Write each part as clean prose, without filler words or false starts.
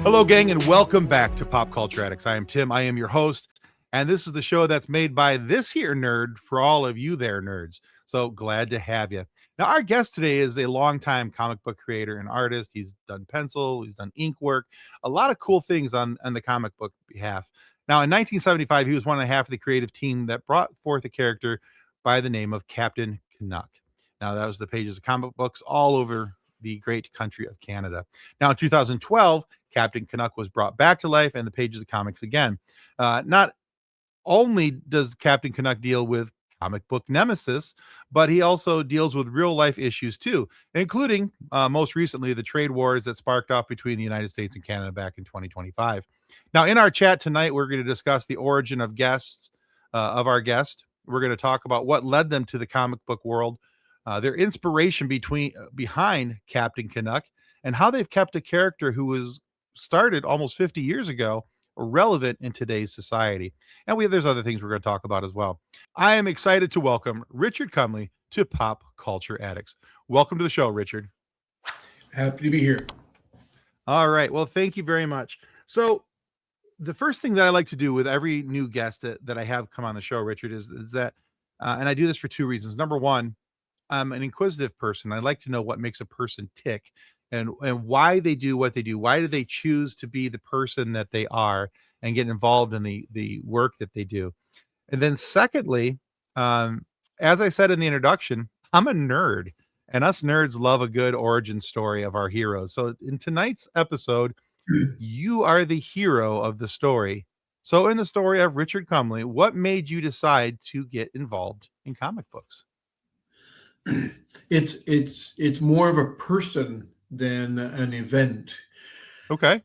Hello, gang, and welcome back to Pop Culture Addicts. I am Tim. I am your host, and this is the show that's made by this here nerd for all of you there nerds. So glad to have you. Now, our guest today is a longtime comic book creator and artist. He's done pencil, he's done ink work, a lot of cool things on the comic book behalf. Now, in 1975, he was one and a half of the creative team that brought forth a character by the name of Captain Canuck. Now, that was the pages of comic books all over the great country of Canada. Now, in 2012, Captain Canuck was brought back to life and the pages of comics again. Not only does Captain Canuck deal with comic book nemesis, but he also deals with real life issues too, including most recently the trade wars that sparked off between the United States and Canada back in 2025. Now, in our chat tonight, we're going to discuss the origin of our guest. We're going to talk about what led them to the comic book world, their inspiration behind Captain Canuck, and how they've kept a character who was started almost 50 years ago relevant in today's society. And there's other things we're going to talk about as well. I am excited to welcome Richard Cumley to Pop Culture Addicts. Welcome to the show, Richard. Happy to be here. All right. Well, thank you very much. So the first thing that I like to do with every new guest that I have come on the show, Richard, is that, and I do this for two reasons. Number one, I'm an inquisitive person. I like to know what makes a person tick and why they do what they do. Why do they choose to be the person that they are and get involved in the work that they do? And then secondly, as I said in the introduction, I'm a nerd, and us nerds love a good origin story of our heroes. So in tonight's episode, you are the hero of the story. So in the story of Richard Cumley, what made you decide to get involved in comic books? It's more of a person than an event. Okay.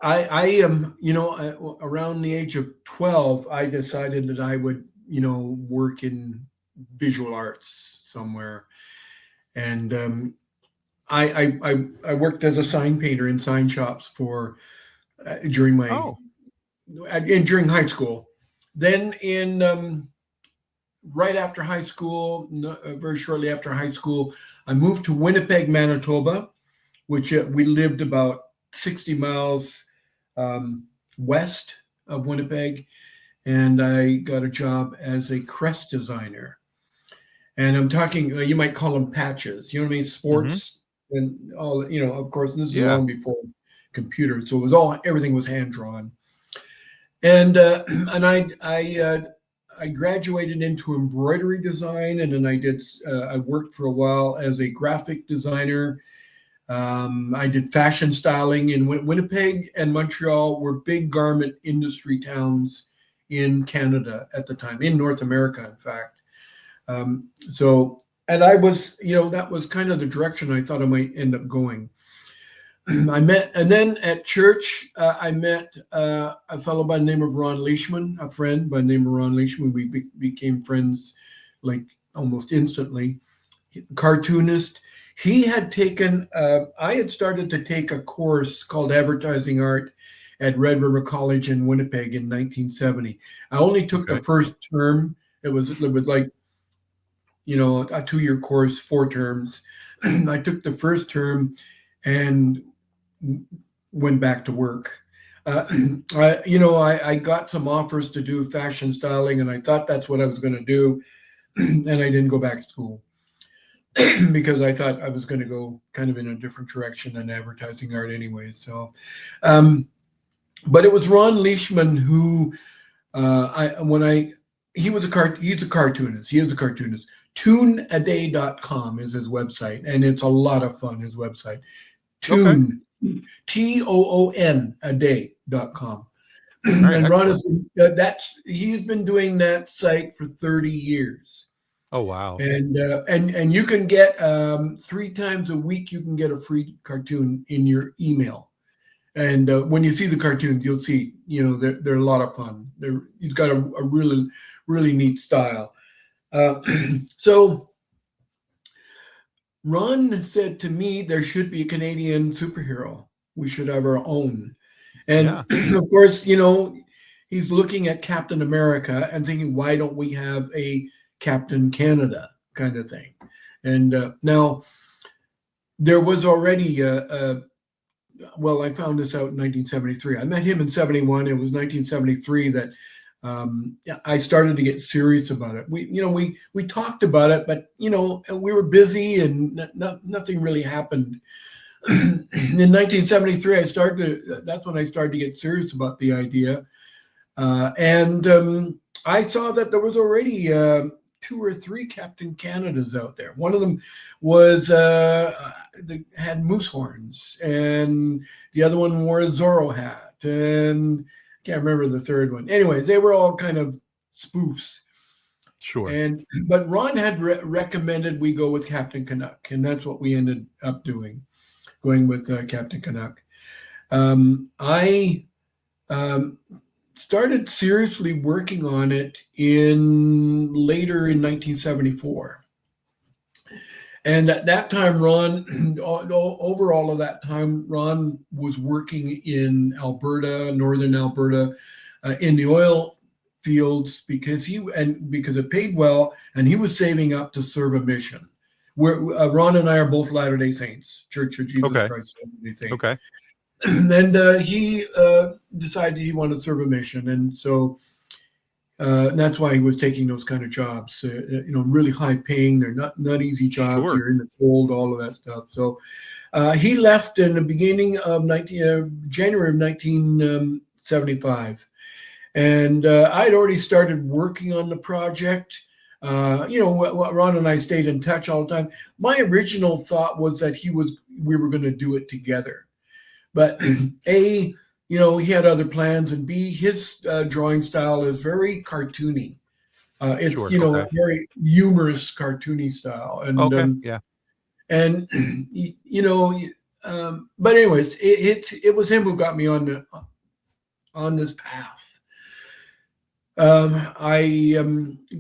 I am, around the age of 12, I decided that I would, work in visual arts somewhere. And I worked as a sign painter in sign shops during high school. Then right after high school, very shortly after high school, I moved to Winnipeg, Manitoba, which we lived about 60 miles west of Winnipeg. And I got a job as a crest designer. And I'm talking, you might call them patches, you know what I mean? Sports and all, of course, and this is long before computers. So everything was hand drawn. And I graduated into embroidery design, and then I worked for a while as a graphic designer. I did fashion styling in Winnipeg and Montreal were big garment industry towns in Canada at the time, in North America, in fact. And I was, that was kind of the direction I thought I might end up going. And then at church, I met a fellow by the name of Ron Leishman, a friend by the name of Ron Leishman. We became friends like almost instantly. Cartoonist. He had taken, I had started to take a course called Advertising Art at Red River College in Winnipeg in 1970. I only took the first term. It was like, a 2-year course, 4 terms. I took the first term and went back to work. I got some offers to do fashion styling, and I thought that's what I was going to do. And I didn't go back to school because I thought I was going to go kind of in a different direction than advertising art anyway. So, but it was Ron Leishman who, he's a cartoonist. He is a cartoonist. Toonaday.com is his website, and it's a lot of fun, his website. Toon, Toon, a day.com. Right, and Ron he's been doing that site for 30 years. Oh, wow. And you can get 3 times a week, you can get a free cartoon in your email. And when you see the cartoons, you'll see, they're a lot of fun. He's got a really, really neat style. So Ron said to me, there should be a Canadian superhero. We should have our own. And of course, he's looking at Captain America and thinking, why don't we have a Captain Canada kind of thing? And now there was already well, I found this out in 1973. I met him in 71. It was 1973 that I started to get serious about it. We talked about it, but we were busy and nothing really happened. In 1973, that's when I started to get serious about the idea. And I saw that there was already 2 or 3 Captain Canadas out there. One of them was had moose horns, and the other one wore a Zorro hat, and I can't remember the third one. Anyways, they were all kind of spoofs. Sure. But Ron had recommended we go with Captain Canuck, and that's what we ended up doing, going with Captain Canuck. I started seriously working on it later in 1974. And at that time, over all of that time, Ron was working in Alberta, northern Alberta, in the oil fields because it paid well, and he was saving up to serve a mission. Ron and I are both Latter-day Saints, Church of Jesus Christ of Latter-day Saints. Okay. And he decided he wanted to serve a mission, and so that's why he was taking those kind of jobs. Really high paying. They're not easy jobs. Sure. You're in the cold, all of that stuff. So he left in the beginning of January of 1975, and I'd already started working on the project. Ron and I stayed in touch all the time. My original thought was that we were going to do it together. But A, he had other plans, and B, his drawing style is very cartoony. It's a very humorous, cartoony style, and but anyways, it was him who got me on this path. I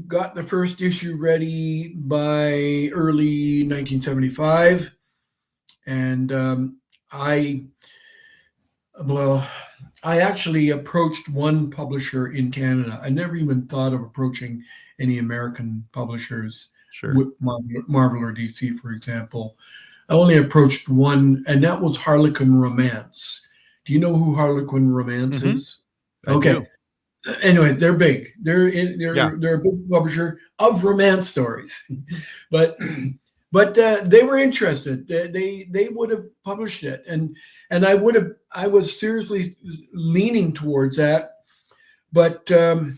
got the first issue ready by early 1975, and I actually approached one publisher in Canada. I never even thought of approaching any American publishers, with Marvel or DC, for example. I only approached one, and that was Harlequin Romance. Do you know who Harlequin Romance is? Okay. Anyway, they're big. They're a big publisher of romance stories, but they were interested. They would have published it, and I was seriously leaning towards that. But the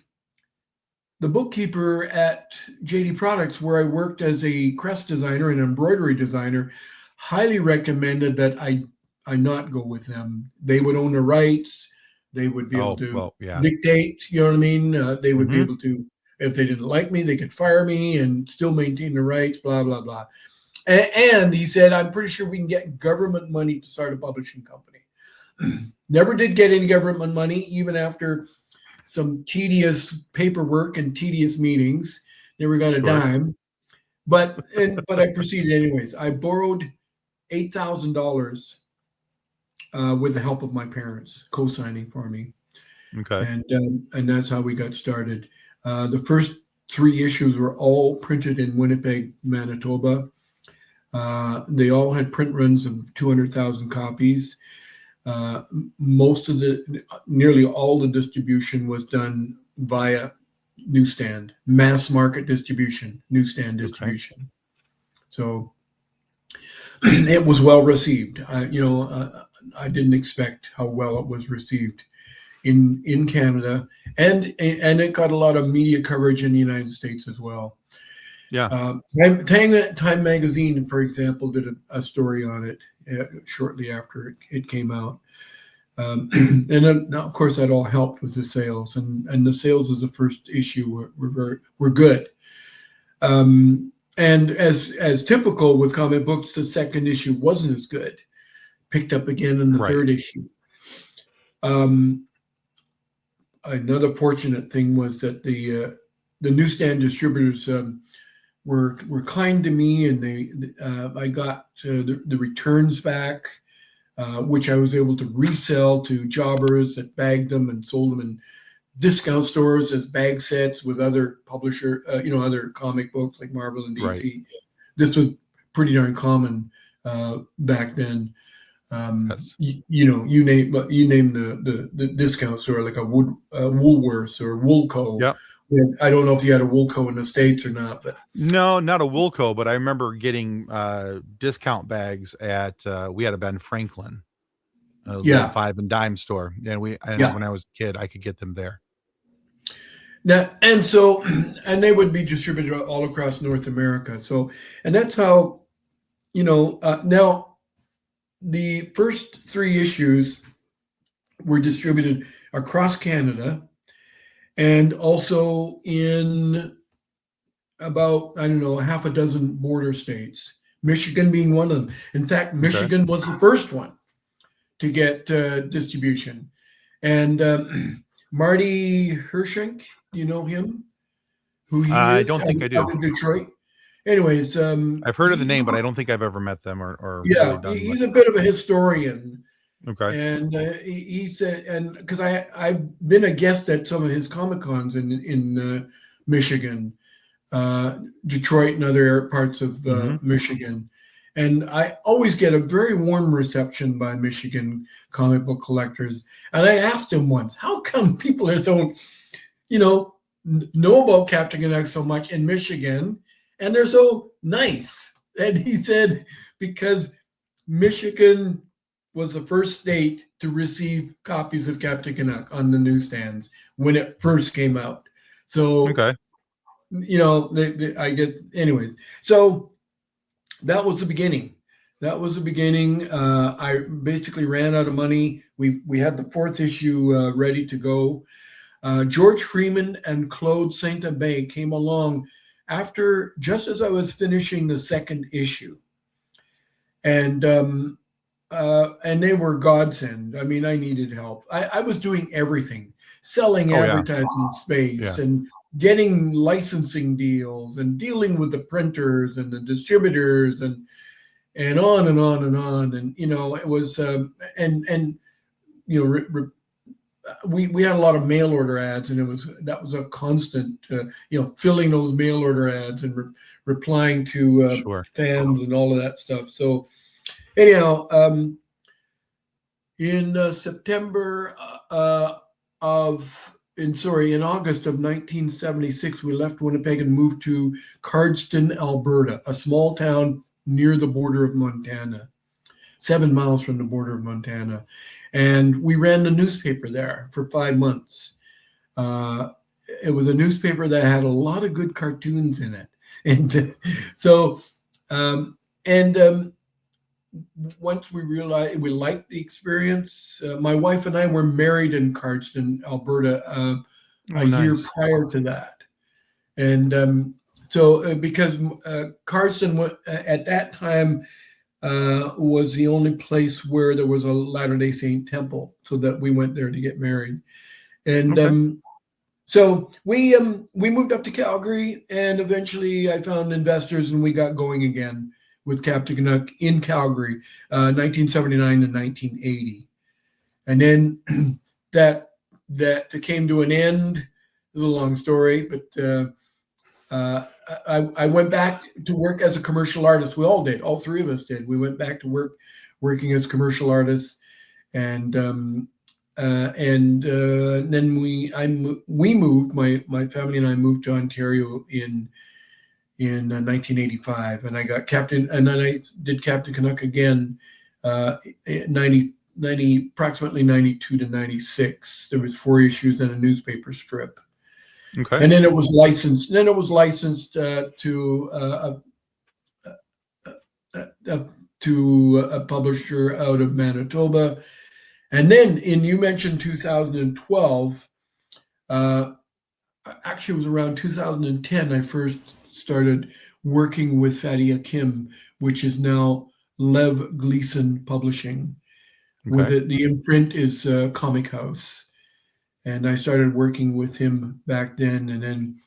bookkeeper at JD Products, where I worked as a crest designer and embroidery designer, highly recommended that I not go with them. They would own the rights. They would be able to dictate. You know what I mean? They would be able to, if they didn't like me, they could fire me and still maintain the rights, blah, blah, blah. And he said, I'm pretty sure we can get government money to start a publishing company. Never did get any government money, even after some tedious paperwork and tedious meetings. Never got a dime. But I proceeded anyways. I borrowed $8,000 with the help of my parents, co-signing for me. Okay. And that's how we got started. The first 3 issues were all printed in Winnipeg, Manitoba. They all had print runs of 200,000 copies. Nearly all the distribution was done via newsstand, mass market distribution, newsstand distribution. So it was well received. I didn't expect how well it was received in Canada, and it got a lot of media coverage in the United States as well. Time magazine, for example, did a story on it shortly after it came out. And then, of course, that all helped with the sales, and the sales of the first issue were good. And as typical with comic books, the second issue wasn't as good. Picked up again in the third issue. Another fortunate thing was that the newsstand distributors were kind to me, and I got the returns back, which I was able to resell to jobbers that bagged them and sold them in discount stores as bag sets with other other comic books like Marvel and DC. This was pretty darn common back then. Yes. You name the discount store like a Woolworths or Woolco. Yep. I don't know if you had a Woolco in the States or not, but No, not a Woolco, but I remember getting discount bags at we had a Ben Franklin, a little yeah, five and dime store, and yeah. when I was a kid, I could get them there. Now, and so, and they would be distributed all across North America. So, and that's how, now the first three issues were distributed across Canada and also in about, I don't know, half a dozen border states, Michigan being one of them. In fact, Okay. Michigan was the first one to get distribution. And Marty Hershink, you know him? Who he I is don't think I do. out of Detroit. Anyways, I've heard of the name, but I don't think I've ever met them or really yeah, done he's much. a bit of a historian, Okay. and he said, and because I've been a guest at some of his Comic Cons in Michigan, Detroit, and other parts of Michigan. And I always get a very warm reception by Michigan comic book collectors. And I asked him once, how come people are so, know about Captain Canuck so much in Michigan and they're so nice? And he said, because Michigan was the first state to receive copies of Captain Canuck on the newsstands when it first came out. So, Okay. I get, anyways. So that was the beginning. That was the beginning. I basically ran out of money. We had the fourth issue ready to go. George Freeman and Claude Saint-Abe came along after, just as I was finishing the second issue, and they were godsend. I mean, I needed help. I was doing everything, selling advertising space and getting licensing deals and dealing with the printers and the distributors and on and on and on. And it was we had a lot of mail order ads, and that was a constant filling those mail order ads and replying to Sure. fans and all of that stuff. So anyhow, in in August of 1976, we left Winnipeg and moved to Cardston, Alberta, a small town near the border of Montana, 7 miles from the border of Montana. And we ran the newspaper there for 5 months. It was a newspaper that had a lot of good cartoons in it. And so, once we realized we liked the experience, my wife and I were married in Cardston, Alberta, a year prior to that. And so because Cardston at that time was the only place where there was a Latter-day Saint temple, so that we went there to get married. And so we moved up to Calgary, and eventually I found investors, and we got going again with Captain Canuck in Calgary, 1979 and 1980. And then that came to an end. It's a long story, but I went back to work as a commercial artist. We all did. All three of us did. We went back to working as commercial artists, and then we moved. My family and I moved to Ontario in 1985, and I got Captain, and then I did Captain Canuck again, 90 approximately 92 to 96. There was 4 issues and a newspaper strip. Okay. And then it was licensed. To a publisher out of Manitoba. And then you mentioned 2012. Actually, it was around 2010 I first started working with Fatty Akim, which is now Lev Gleason Publishing. Okay. With it, the imprint is Comic House. And I started working with him back then. And then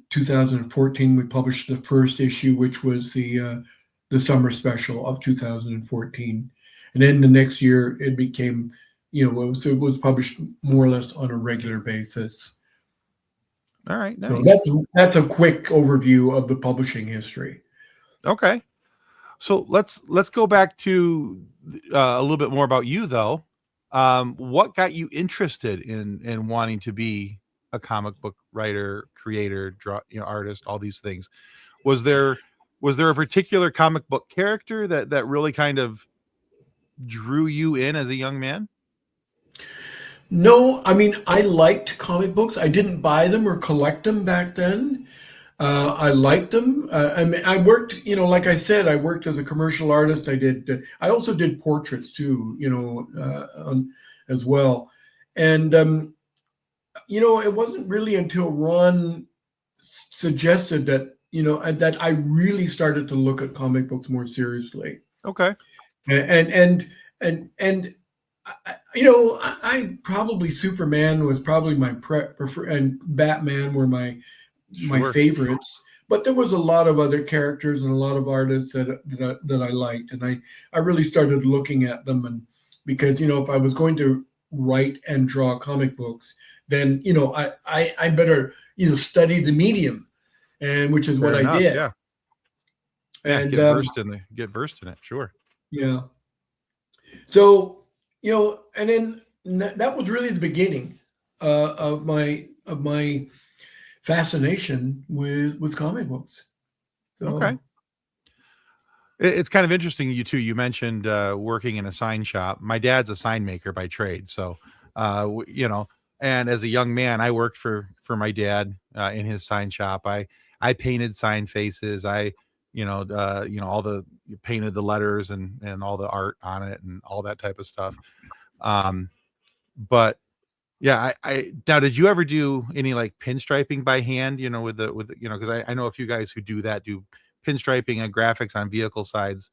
2014, we published the first issue, which was the summer special of 2014. And then the next year, it became, it was published more or less on a regular basis. All right, nice. So that's a quick overview of the publishing history. Okay. So let's go back to a little bit more about you, though. What got you interested in wanting to be a comic book writer, creator, artist, all these things? Was there was there a particular comic book character that really kind of drew you in as a young man? No, I mean, I liked comic books. I didn't buy them or collect them back then. I liked them. I mean, I worked, like I said, I worked as a commercial artist. I also did portraits too, as well. And, it wasn't really until Ron suggested that, that I really started to look at comic books more seriously. Okay, And I probably Superman was probably my prefer, and Batman were my sure, favorites. But there was a lot of other characters and a lot of artists that I liked, and I really started looking at them, and because if I was going to write and draw comic books, then I better study the medium, and which is what fair I enough. did. Yeah, yeah. And Get versed in it. Sure. yeah, so and then that was really the beginning of my fascination with comic books. Okay. So It's kind of interesting, you too. You mentioned working in a sign shop. My dad's a sign maker by trade, so and as a young man, I worked for my dad in his sign shop. I painted sign faces. I all the painted the letters and all the art on it and all that type of stuff. Um, but yeah, I now did you ever do any like pinstriping by hand? Because I know a few guys who do that, do pinstriping and graphics on vehicle sides,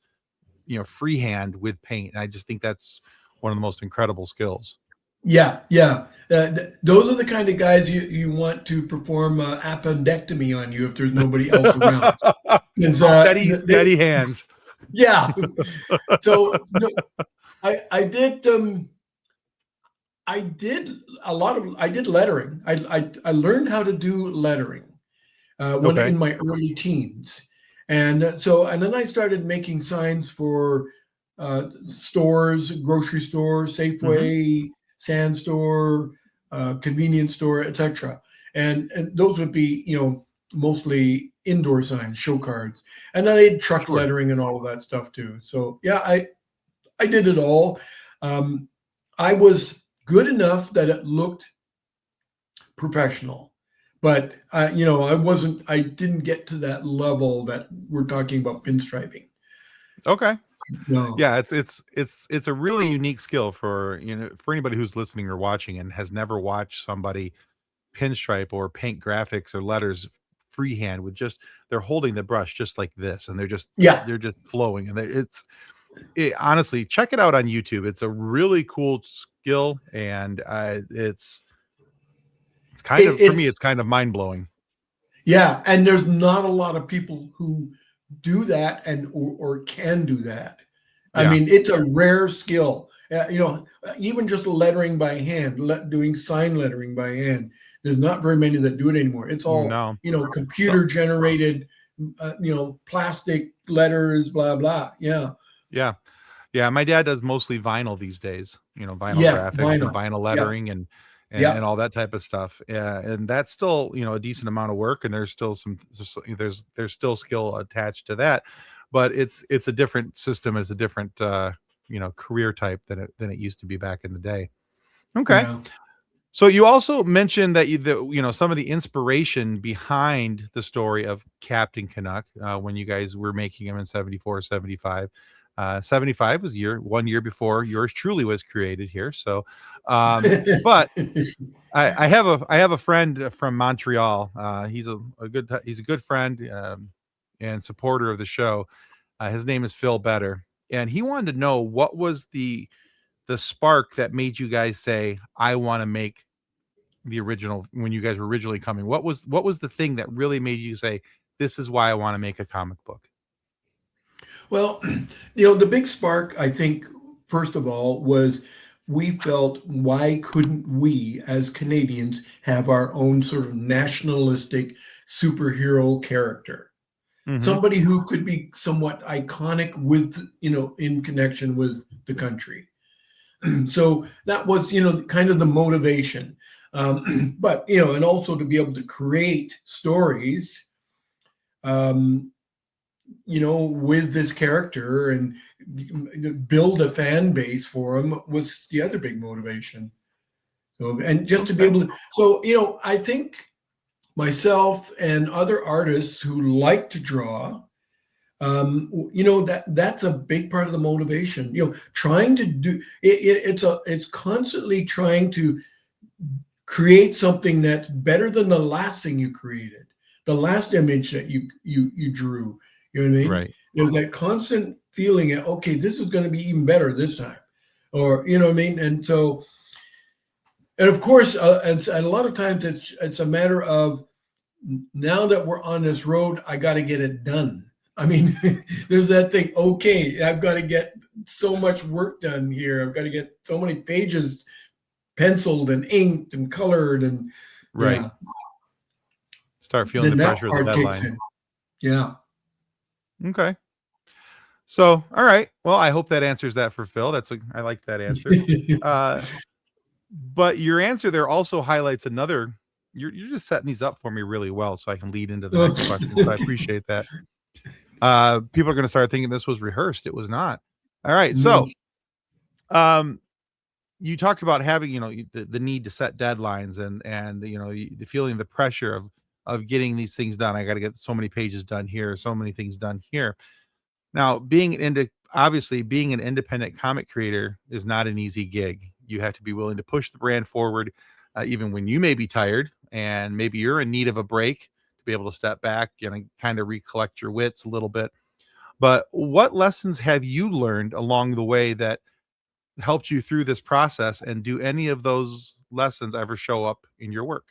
freehand with paint. And I just think that's one of the most incredible skills. yeah. Those are the kind of guys you want to perform appendectomy on you if there's nobody else around. 'Cause, Steady hands. yeah. So no, I did. I did I did lettering. I learned how to do lettering when Okay. in my early teens, and then I started making signs for stores, grocery stores, Hmm. Safeway, Sand Store, convenience store, etc. And those would be mostly indoor signs, show cards, and then I did truck Sure. lettering and all of that stuff too. So yeah, I did it all. Um, I was good enough that it looked professional, but I didn't get to that level that we're talking about pinstriping. Okay. No. Yeah, it's a really unique skill for for anybody who's listening or watching and has never watched somebody pinstripe or paint graphics or letters freehand with just they're holding the brush just like this and Yeah. they're just flowing and honestly check it out on YouTube. It's a really cool skill and it's kind of for me It's it's kind of mind-blowing. yeah, and there's not a lot of people who do that or can do that. I Yeah. mean, it's a rare skill. Even just lettering by hand, doing sign lettering by hand. There's not very many that do it anymore. It's all No. So computer generated, plastic letters, blah blah. Yeah, yeah. Yeah, my dad does mostly vinyl these days, vinyl yeah, graphics and vinyl. vinyl Yeah, lettering and yeah, all that type of stuff. Yeah, and that's still, a decent amount of work and there's still there's still skill attached to that. But it's a different system, it's a different career type than it used to be back in the day. Okay. yeah. So you also mentioned that some of the inspiration behind the story of Captain Canuck when you guys were making him in 74, 75. 75 was 1 year before yours truly was created here. So, but I have a friend from Montreal. He's a good friend and supporter of the show. His name is Phil Better, and he wanted to know what was the spark that made you guys say, "I want to make the original." When you guys were originally coming, what was the thing that really made you say, "This is why I want to make a comic book"? Well, the big spark, I think, first of all, was we felt why couldn't we, as Canadians, have our own sort of nationalistic superhero character? Mm-hmm. somebody who could be somewhat iconic with, in connection with the country. So that was, kind of the motivation. But, and also to be able to create stories, with this character and build a fan base for him was the other big motivation. So, and just to be able to, so, I think myself and other artists who like to draw, that's a big part of the motivation, trying to do it's constantly trying to create something that's better than the last thing you created, the last image that you drew. You know what I mean? Right. There's that constant feeling of, okay, this is going to be even better this time, or you know what I mean. And so, and of course, and a lot of times it's a matter of, now that we're on this road, I got to get it done. I mean, there's that thing. Okay, I've got to get so much work done here. I've got to get so many pages penciled and inked and colored, and Right. yeah. Start feeling Then the that pressure of the part kicks deadline. in. Yeah. Okay. So, all right. Well, I hope that answers that for Phil. I like that answer. But your answer there also highlights another. You're just setting these up for me really well, so I can lead into the next question. So I appreciate that. People are going to start thinking this was rehearsed. It was not. All right. So, you talked about having, the need to set deadlines and the feeling, the pressure of getting these things done. I got to get so many pages done here, so many things done here. Now, obviously being an independent comic creator is not an easy gig. You have to be willing to push the brand forward, even when you may be tired and maybe you're in need of a break, to be able to step back and kind of recollect your wits a little bit. But what lessons have you learned along the way that helped you through this process, and do any of those lessons ever show up in your work?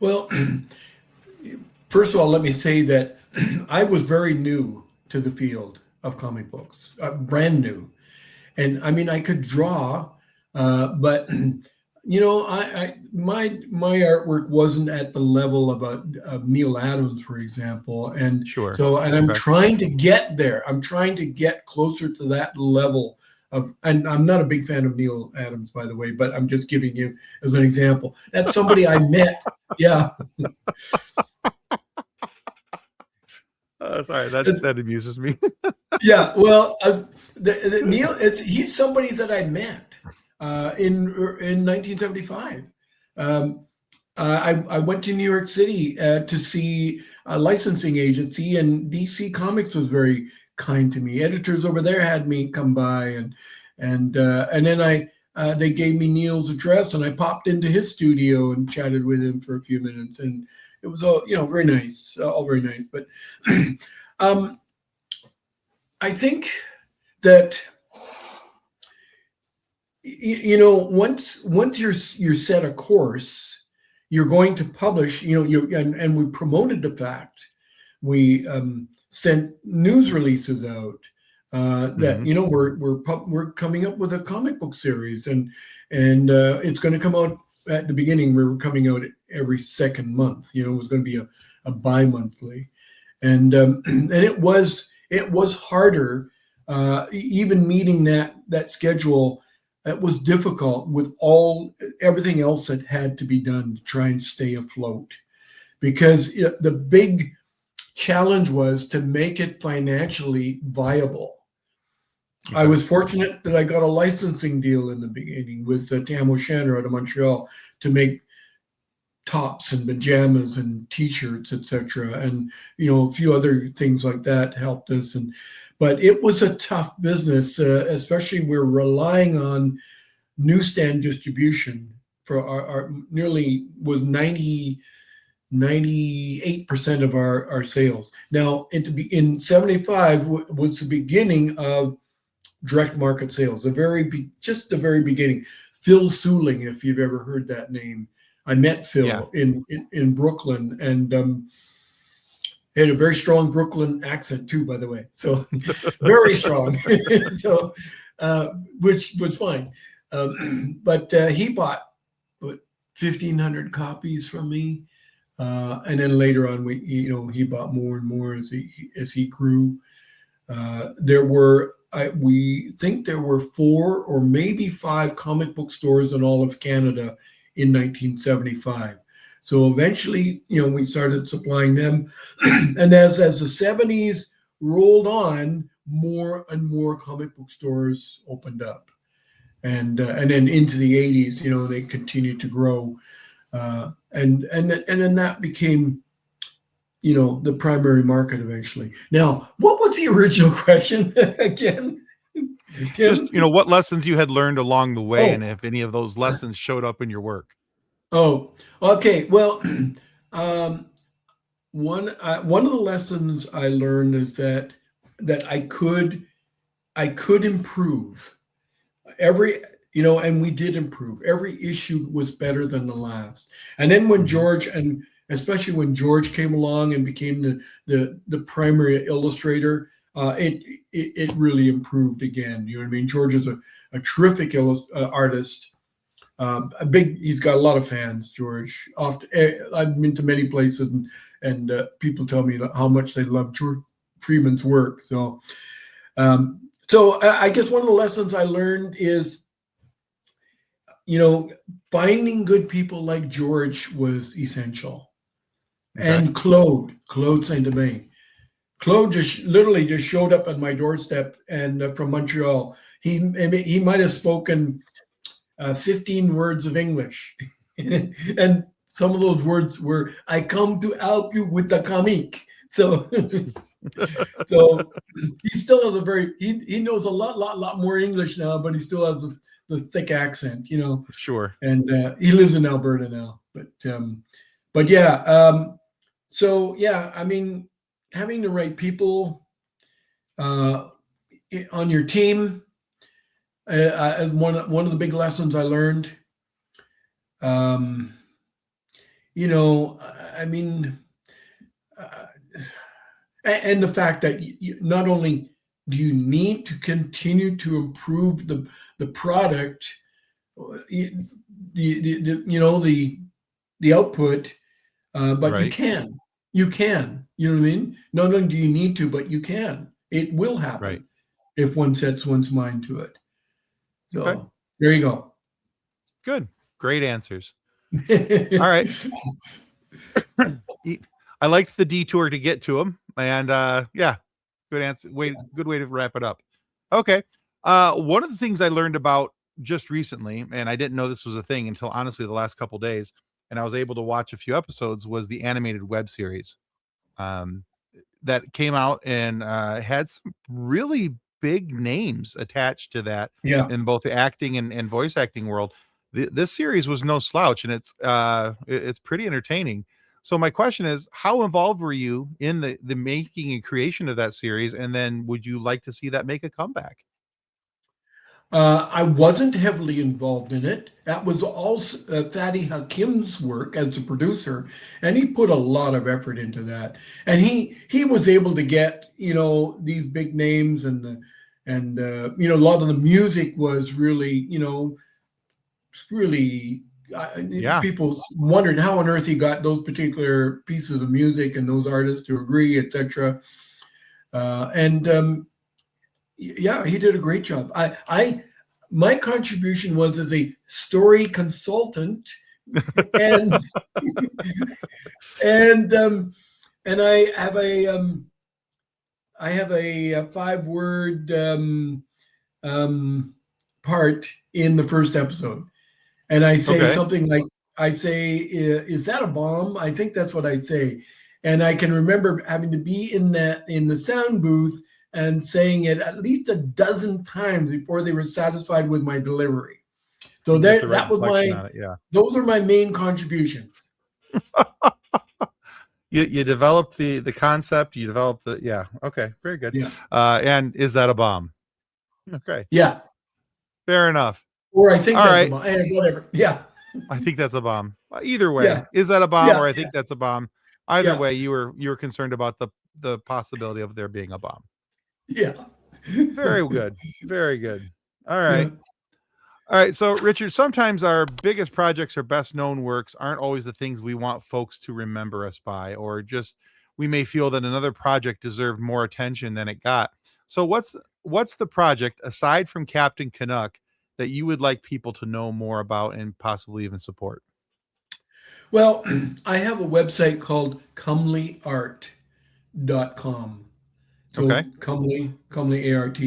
Well, first of all, let me say that I was very new to the field of comic books, brand new. And I mean, I could draw, but my artwork wasn't at the level of Neil Adams, for example. And Sure. so, and I'm trying to get there. I'm trying to get closer to that level and I'm not a big fan of Neil Adams, by the way, but I'm just giving you as an example. That's somebody I met. Yeah. Sorry, that amuses me. Yeah, well, Neil, he's somebody that I met in 1975. I went to New York City to see a licensing agency, and DC Comics was very kind to me. Editors over there had me come by, and then they gave me Neil's address, and I popped into his studio and chatted with him for a few minutes, and it was all very nice, all very nice. But I think that once you're set a course, you're going to publish. And we promoted the fact. We sent news releases out that we're coming up with a comic book series, and it's going to come out at the beginning. We were coming out every second month. It was going to be a bi-monthly, and it was harder, even meeting that schedule. It was difficult with everything else that had to be done to try and stay afloat, because the big challenge was to make it financially viable. Okay. I was fortunate that I got a licensing deal in the beginning with Tam O'Shanter out of Montreal to make tops and pajamas and T-shirts, etc., and a few other things like that helped us. But it was a tough business, especially we're relying on newsstand distribution for our nearly was 98% of our sales. Now, in 75 was the beginning of direct market sales, just the very beginning. Phil Suling, if you've ever heard that name. I met Phil in Brooklyn, and he had a very strong Brooklyn accent too, by the way. So very strong. So, which was fine. But he bought 1,500 copies from me. And then later on, he bought more and more as he grew. We think there were 4 or maybe 5 comic book stores in all of Canada in 1975. So eventually, we started supplying them, and as the 70s rolled on, more and more comic book stores opened up, and then into the 80s, they continued to grow, and then that became the primary market eventually. Now, what was the original question again, Just, Tim? what lessons you had learned along the way, and Oh, if any of those lessons showed up in your work. oh, okay. Well, um, one of the lessons I learned is that I could improve every and we did improve. Every issue was better than the last. And then when Mhm. George, and especially when George came along and became the primary illustrator, it really improved again. You know what I mean? George is a terrific artist. He's got a lot of fans. George, often I've been to many places, and people tell me how much they love George Freeman's work. So I guess one of the lessons I learned is, finding good people like George was essential. Okay. And Claude Saint-Domingue. Claude literally just showed up at my doorstep, and from Montreal. He might have spoken 15 words of English. And some of those words were, "I come to help you with the comique." So so he still has he knows a lot more English now, but he still has the thick accent, Sure. and he lives in Alberta now. But yeah, so yeah, I mean, having the right people uh, on your team, one of the big lessons I learned. Um, I mean, uh, and the fact that not only do you need to continue to improve the product, the output, but Right. you can, you know what I mean? Not only do you need to, but you can. It will Right. happen if one sets one's mind to it. Okay. So there you go. Good. Great answers. All right. I liked the detour to get to them, and yeah, good answer. Good way to wrap it up. Okay. One of the things I learned about just recently, and I didn't know this was a thing until honestly the last couple days, and I was able to watch a few episodes, was the animated web series um, that came out and had some really big names attached to that Yeah. in both the acting and voice acting world. This series was no slouch, and it's pretty entertaining. So my question is, how involved were you in the making and creation of that series? And then would you like to see that make a comeback? I wasn't heavily involved in it. That was also Fatty Hakim's work as a producer, and he put a lot of effort into that. And he was able to get these big names, and a lot of the music was really. Yeah, People wondered how on earth he got those particular pieces of music and those artists to agree, etc. And Yeah, he did a great job. My contribution was as a story consultant, and and and I have a 5-word part in the first episode, and I say okay. something like, "Is that a bomb?" I think that's what I say, and I can remember having to be in the sound booth and saying it at least a dozen times before they were satisfied with my delivery. So Get the there, right that was inflection my on it. Yeah. those are my main contributions. You developed the concept, you developed yeah, okay, very good. Yeah, And is that a bomb? Okay, yeah. fair enough. Or I think All that's a right, bomb. Whatever. Yeah, I think that's a bomb. Either yeah, way, is that a bomb yeah, or I think that's a bomb? Either yeah, way, you were concerned about the possibility of there being a bomb. yeah, Very good. Very good. All yeah. right. All right. So, Richard, sometimes our biggest projects or best known works aren't always the things we want folks to remember us by, or just we may feel that another project deserved more attention than it got. So, what's the project aside from Captain Canuck that you would like people to know more about and possibly even support? Well, I have a website called comelyart.com. Okay. So comely ART.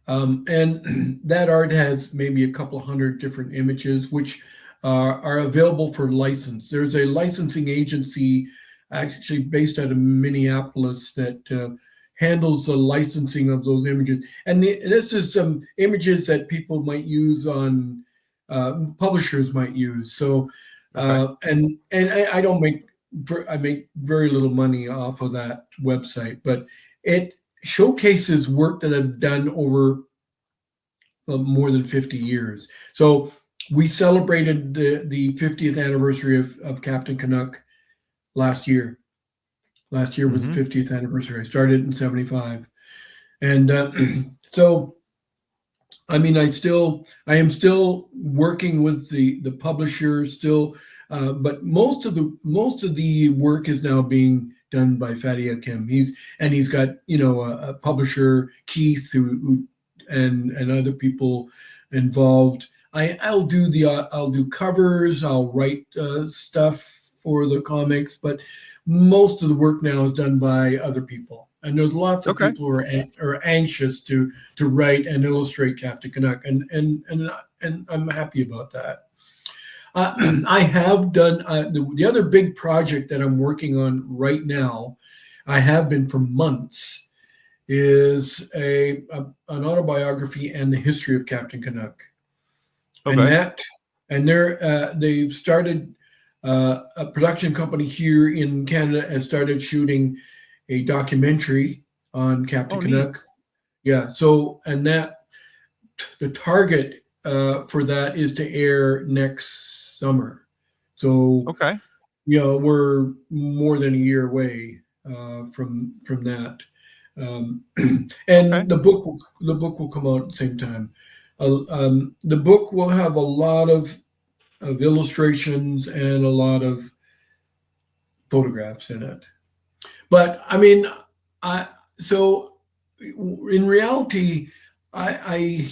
And that art has maybe a couple of hundred different images, which are available for license. There's a licensing agency actually based out of Minneapolis that handles the licensing of those images. And this is some images that people might use on, publishers might use. So, Okay. and I don't make, I make very little money off of that website, but it showcases work that I've done over more than 50 years. So we celebrated the 50th anniversary of Captain Canuck last year. Last year was Hmm. the 50th anniversary. I started in 75. And so, I mean, I am still working with the publisher still, but most of the work is now being done by Fatty Akim. He's got a publisher, Keith, who and other people involved. I'll do covers. I'll write stuff for the comics, but most of the work now is done by other people. And there's lots of Okay. people who are anxious to write and illustrate Captain Canuck, and I'm happy about that. I have done the other big project that I'm working on right now. I have been for months. Is an autobiography and the history of Captain Canuck, and Okay. they've started a production company here in Canada and started shooting a documentary on Captain Oh, neat. Canuck. Yeah. So, and that the target for that is to air next summer. So, Okay. we're more than a year away from that. Um, Okay. and the book will come out at the same time. The book will have a lot of illustrations and a lot of photographs in it. But I mean, I so in reality, I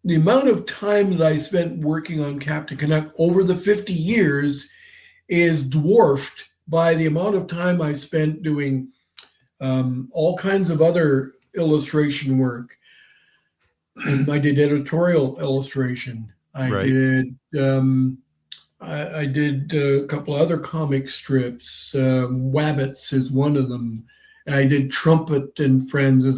the amount of time that I spent working on Captain Canuck over the 50 years is dwarfed by the amount of time I spent doing all kinds of other illustration work. I did editorial illustration. Right. I did a couple of other comic strips. Wabbits is one of them. I did Trumpet and Friends as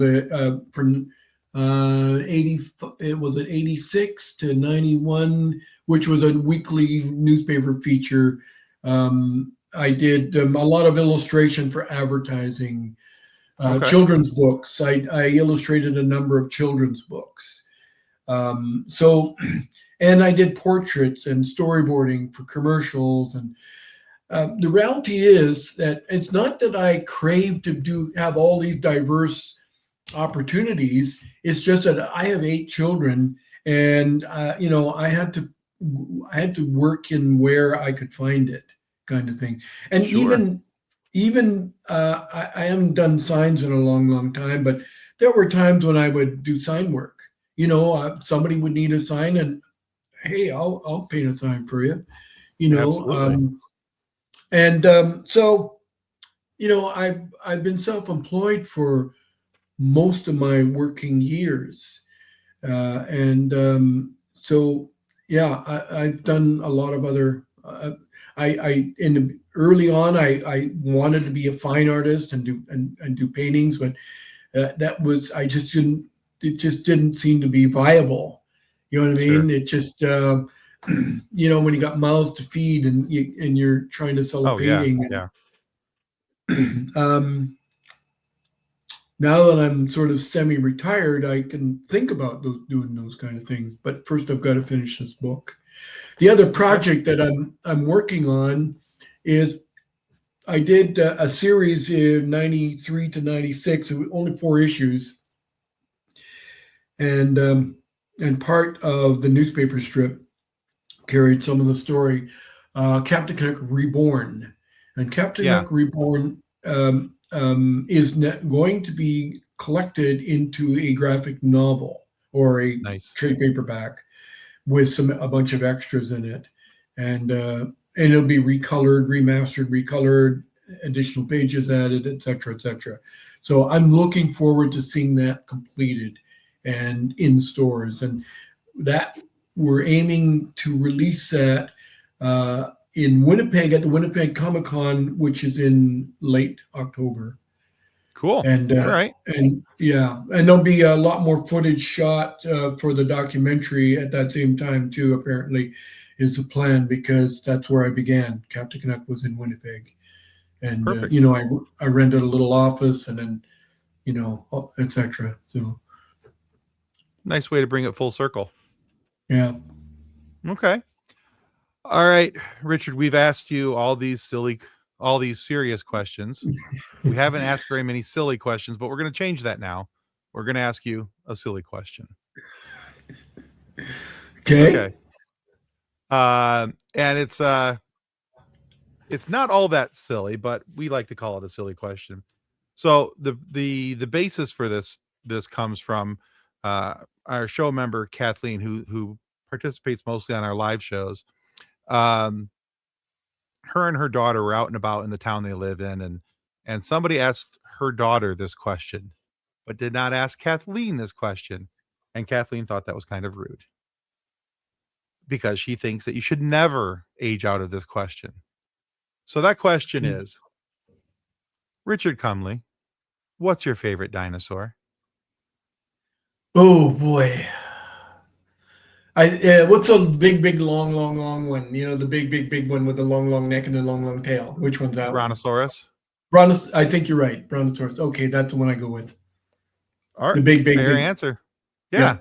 from 80. It was at 86 to 91, which was a weekly newspaper feature. I did a lot of illustration for advertising. Okay. Children's books. I illustrated a number of children's books. So, and I did portraits and storyboarding for commercials. And the reality is that it's not that I crave to have all these diverse opportunities. It's just that I have 8 children, and I had to work in where I could find it, kind of thing. And Sure. even I haven't done signs in a long time, but there were times when I would do sign work. Somebody would need a sign, and hey, I'll paint a sign for you. You know, Absolutely. so I've been self-employed for most of my working years, and so yeah, I've done a lot of other. Early on, I wanted to be a fine artist and do paintings, but that was I just didn't. It just didn't seem to be viable. You know what I Sure. mean? It just when you got mouths to feed and you're trying to sell a Oh, yeah. painting. Yeah. Um, Now that I'm sort of semi-retired, I can think about doing those kind of things. But first, I've got to finish this book. The other Okay. project that I'm working on is I did a series in '93 to '96, only 4 issues, and and part of the newspaper strip carried some of the story, Captain Canuck Reborn. And Captain Yeah. Canuck Reborn is going to be collected into a graphic novel or a Nice. trade paperback with a bunch of extras in it, and it'll be recolored, remastered, recolored, additional pages added, etc., etc. So I'm looking forward to seeing that completed and in stores, and that we're aiming to release that in Winnipeg at the Winnipeg Comic Con, which is in late October. Cool. And All right. and yeah, and there'll be a lot more footage shot for the documentary at that same time too. Apparently, is the plan, because that's where I began. Captain Canuck was in Winnipeg, and Perfect. I rented a little office, and then etc. So Nice way to bring it full circle. yeah. Okay. All right, Richard, we've asked you all these serious questions. We haven't asked very many silly questions, but we're going to change that now. We're going to ask you a silly question. Okay. And it's not all that silly, but we like to call it a silly question. So the basis for this comes from our show member Kathleen, who participates mostly on our live shows. Her and her daughter were out and about in the town they live in, and somebody asked her daughter this question, but did not ask Kathleen this question. And Kathleen thought that was kind of rude, because she thinks that you should never age out of this question. So that question is, Richard Cumley, what's your favorite dinosaur? Oh boy. What's a big, long one? The big one with the long neck and the long tail. Which one's that? Brontosaurus. I think you're right. Brontosaurus. Okay, that's the one I go with. All right, the big fair answer. Yeah.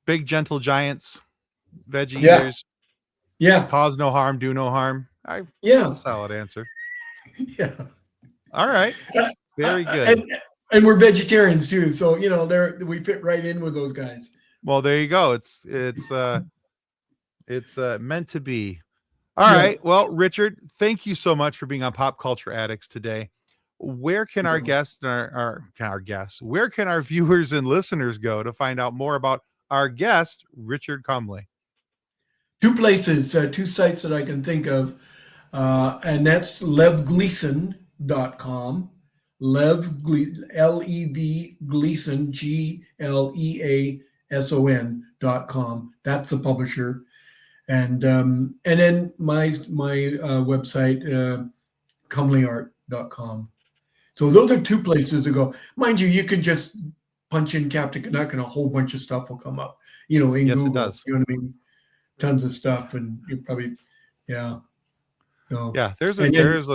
Big, gentle giants, veggie eaters. Yeah. Cause no harm, do no harm. That's a solid answer. Yeah. All right. Very good. And we're vegetarians too, so we fit right in with those guys. Well, there you go. It's meant to be. All right. Well, Richard, thank you so much for being on Pop Culture Addicts today. Where can our guests where can our viewers and listeners go to find out more about our guest, Richard Cumley? Two places, two sites that I can think of, and that's levgleason.com. L-E-V Gleason, GLEASON.com. That's the publisher. And then my website, cumleyart.com. So those are two places to go. Mind you, you could just punch in Captain Canuck and a whole bunch of stuff will come up, in Google. It does. You know what I mean? Tons of stuff, and you probably, So,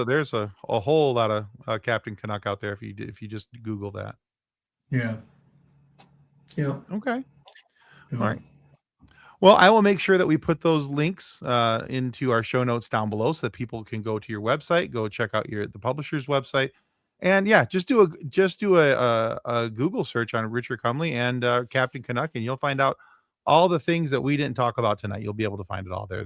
there's a whole lot of Captain Canuck out there if you just Google that. Yeah. Okay. All right. Well, I will make sure that we put those links into our show notes down below so that people can go to your website, go check out the publisher's website, and just do a Google search on Richard Cumley and Captain Canuck, and you'll find out all the things that we didn't talk about tonight. You'll be able to find it all there.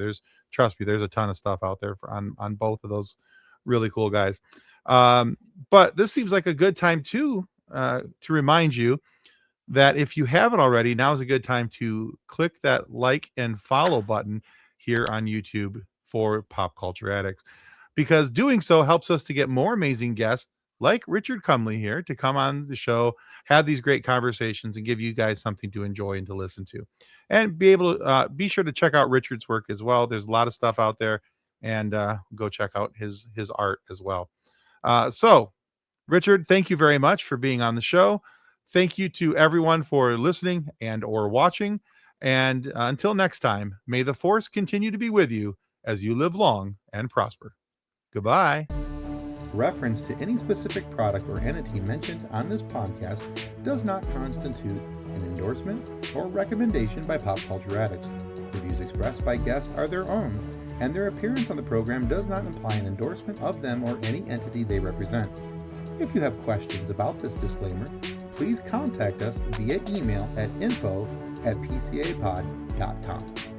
Trust me, there's a ton of stuff out there on both of those really cool guys. But this seems like a good time to remind you that if you haven't already, now's a good time to click that like and follow button here on YouTube for Pop Culture Addicts, because doing so helps us to get more amazing guests like Richard Cumley here to come on the show, have these great conversations, and give you guys something to enjoy and to listen to, and be able to be sure to check out Richard's work as well. There's a lot of stuff out there, and go check out his art as well. So Richard, thank you very much for being on the show. Thank you to everyone for listening and or watching. And until next time, may the force continue to be with you as you live long and prosper. Goodbye. Reference to any specific product or entity mentioned on this podcast does not constitute an endorsement or recommendation by Pop Culture Addicts. The views expressed by guests are their own, and their appearance on the program does not imply an endorsement of them or any entity they represent. If you have questions about this disclaimer, please contact us via email at info at pcapod.com.